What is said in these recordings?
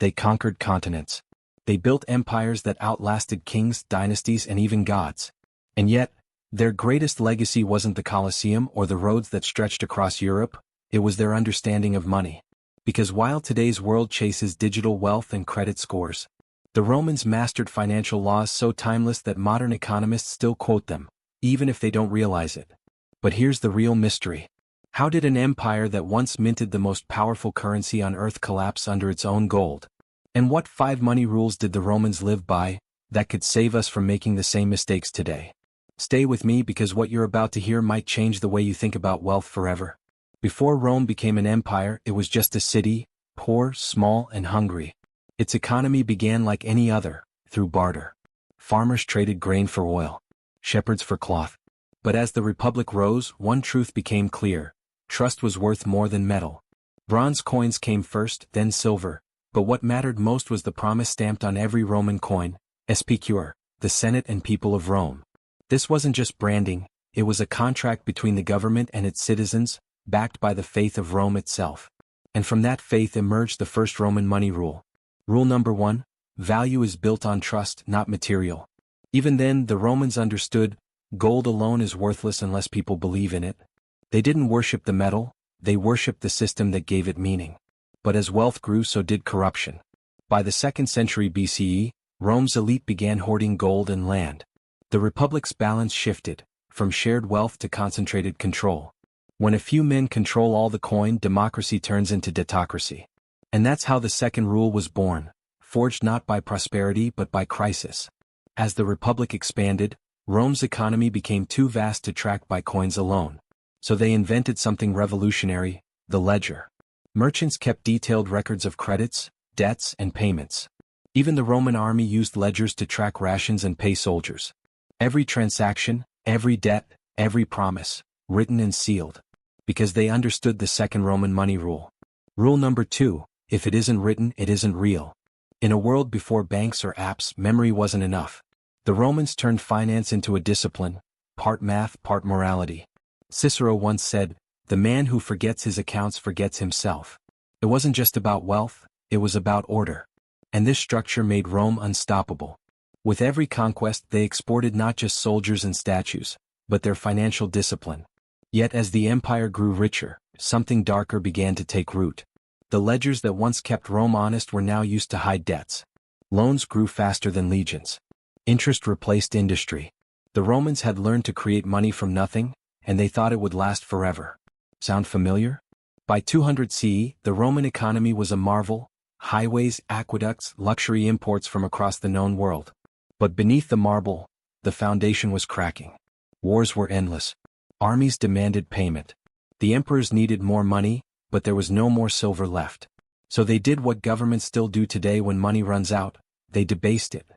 They conquered continents. They built empires that outlasted kings, dynasties, and even gods. And yet, their greatest legacy wasn't the Colosseum or the roads that stretched across Europe, it was their understanding of money. Because while today's world chases digital wealth and credit scores, the Romans mastered financial laws so timeless that modern economists still quote them, even if they don't realize it. But here's the real mystery. How did an empire that once minted the most powerful currency on earth collapse under its own gold? And what 5 money rules did the Romans live by that could save us from making the same mistakes today? Stay with me because what you're about to hear might change the way you think about wealth forever. Before Rome became an empire, it was just a city, poor, small, and hungry. Its economy began like any other, through barter. Farmers traded grain for oil, shepherds for cloth. But as the Republic rose, one truth became clear. Trust was worth more than metal. Bronze coins came first, then silver, but what mattered most was the promise stamped on every Roman coin, SPQR, the Senate and people of Rome. This wasn't just branding, it was a contract between the government and its citizens, backed by the faith of Rome itself. And from that faith emerged the first Roman money rule. Rule number 1, value is built on trust, not material. Even then, the Romans understood, gold alone is worthless unless people believe in it. They didn't worship the metal, they worshipped the system that gave it meaning. But as wealth grew, so did corruption. By the 2nd century BCE, Rome's elite began hoarding gold and land. The Republic's balance shifted, from shared wealth to concentrated control. When a few men control all the coin, democracy turns into debtocracy. And that's how the second rule was born, forged not by prosperity but by crisis. As the Republic expanded, Rome's economy became too vast to track by coins alone. So they invented something revolutionary, the ledger. Merchants kept detailed records of credits, debts, and payments. Even the Roman army used ledgers to track rations and pay soldiers. Every transaction, every debt, every promise, written and sealed. Because they understood the second Roman money rule. Rule number 2, if it isn't written, it isn't real. In a world before banks or apps, memory wasn't enough. The Romans turned finance into a discipline, part math, part morality. Cicero once said, "The man who forgets his accounts forgets himself." It wasn't just about wealth, it was about order. And this structure made Rome unstoppable. With every conquest, they exported not just soldiers and statues, but their financial discipline. Yet as the empire grew richer, something darker began to take root. The ledgers that once kept Rome honest were now used to hide debts. Loans grew faster than legions. Interest replaced industry. The Romans had learned to create money from nothing, and they thought it would last forever. Sound familiar? By 200 CE, the Roman economy was a marvel, highways, aqueducts, luxury imports from across the known world. But beneath the marble, the foundation was cracking. Wars were endless. Armies demanded payment. The emperors needed more money, but there was no more silver left. So they did what governments still do today when money runs out, they debased it.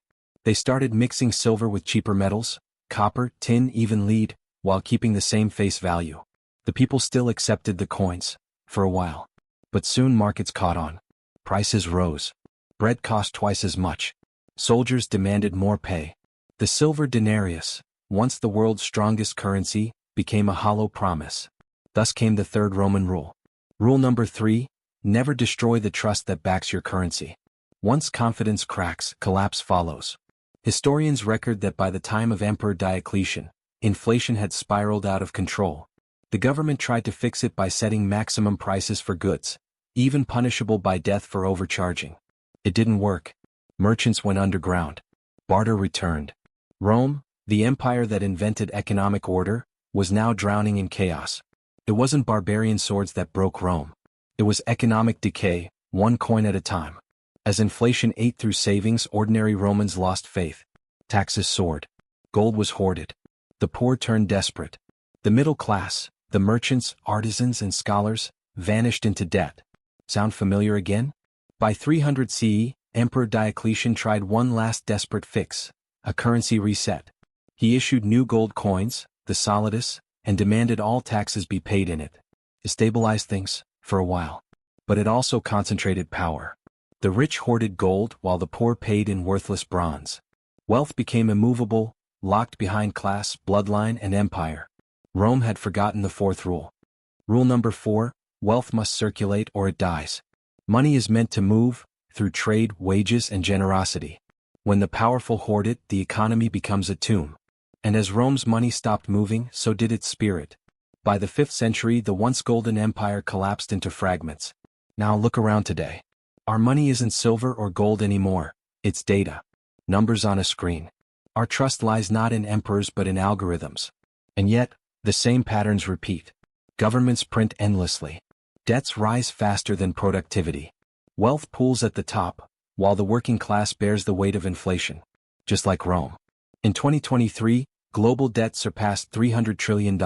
They started mixing silver with cheaper metals, copper, tin, even lead, while keeping the same face value. The people still accepted the coins, for a while. But soon markets caught on. Prices rose. Bread cost twice as much. Soldiers demanded more pay. The silver denarius, once the world's strongest currency, became a hollow promise. Thus came the third Roman rule. Rule number 3, never destroy the trust that backs your currency. Once confidence cracks, collapse follows. Historians record that by the time of Emperor Diocletian, inflation had spiraled out of control. The government tried to fix it by setting maximum prices for goods, even punishable by death for overcharging. It didn't work. Merchants went underground. Barter returned. Rome, the empire that invented economic order, was now drowning in chaos. It wasn't barbarian swords that broke Rome. It was economic decay, one coin at a time. As inflation ate through savings, ordinary Romans lost faith. Taxes soared. Gold was hoarded. The poor turned desperate. The middle class, the merchants, artisans, and scholars, vanished into debt. Sound familiar again? By 300 CE, Emperor Diocletian tried one last desperate fix, a currency reset. He issued new gold coins, the solidus, and demanded all taxes be paid in it. It stabilized things, for a while. But it also concentrated power. The rich hoarded gold while the poor paid in worthless bronze. Wealth became immovable, locked behind class, bloodline, and empire. Rome had forgotten the fourth rule. Rule number 4, wealth must circulate or it dies. Money is meant to move, through trade, wages, and generosity. When the powerful hoard it, the economy becomes a tomb. And as Rome's money stopped moving, so did its spirit. By the 5th century, the once golden empire collapsed into fragments. Now look around today. Our money isn't silver or gold anymore, it's data. Numbers on a screen. Our trust lies not in emperors but in algorithms. And yet, the same patterns repeat. Governments print endlessly. Debts rise faster than productivity. Wealth pools at the top, while the working class bears the weight of inflation. Just like Rome. In 2023, global debt surpassed $300 trillion.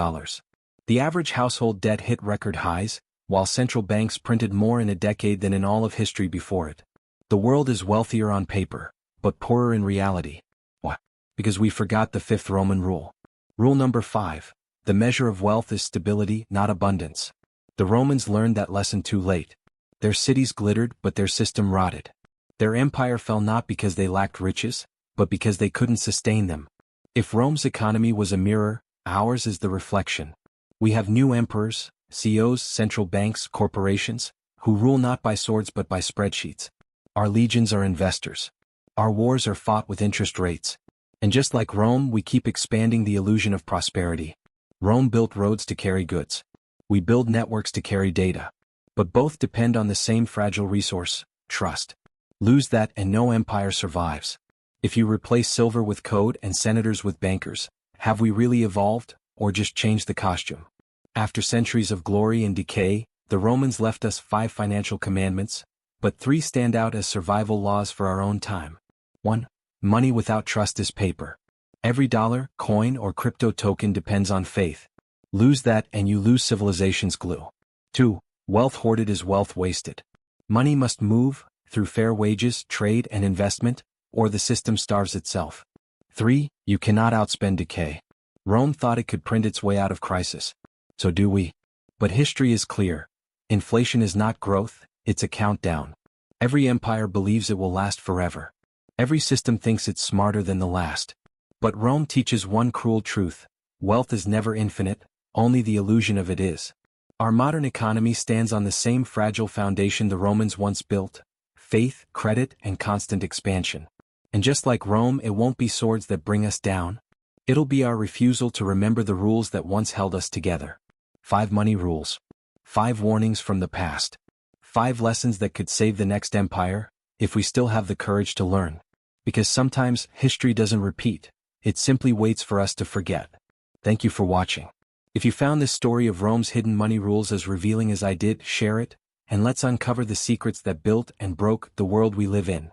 The average household debt hit record highs, while central banks printed more in a decade than in all of history before it. The world is wealthier on paper, but poorer in reality. Why? Because we forgot the 5th Roman rule. Rule number 5. The measure of wealth is stability, not abundance. The Romans learned that lesson too late. Their cities glittered, but their system rotted. Their empire fell not because they lacked riches, but because they couldn't sustain them. If Rome's economy was a mirror, ours is the reflection. We have new emperors, CEOs, central banks, corporations, who rule not by swords but by spreadsheets. Our legions are investors. Our wars are fought with interest rates. And just like Rome, we keep expanding the illusion of prosperity. Rome built roads to carry goods. We build networks to carry data. But both depend on the same fragile resource, trust. Lose that and no empire survives. If you replace silver with code and senators with bankers, have we really evolved, or just changed the costume? After centuries of glory and decay, the Romans left us 5 financial commandments, but 3 stand out as survival laws for our own time. 1. Money without trust is paper. Every dollar, coin, or crypto token depends on faith. Lose that and you lose civilization's glue. 2. Wealth hoarded is wealth wasted. Money must move, through fair wages, trade, and investment, or the system starves itself. 3. You cannot outspend decay. Rome thought it could print its way out of crisis. So do we. But history is clear. Inflation is not growth, it's a countdown. Every empire believes it will last forever. Every system thinks it's smarter than the last. But Rome teaches one cruel truth: wealth is never infinite, only the illusion of it is. Our modern economy stands on the same fragile foundation the Romans once built: faith, credit, and constant expansion. And just like Rome, it won't be swords that bring us down. It'll be our refusal to remember the rules that once held us together. 5 money rules. 5 warnings from the past. 5 lessons that could save the next empire, if we still have the courage to learn. Because sometimes, history doesn't repeat, it simply waits for us to forget. Thank you for watching. If you found this story of Rome's hidden money rules as revealing as I did, share it, and let's uncover the secrets that built and broke the world we live in.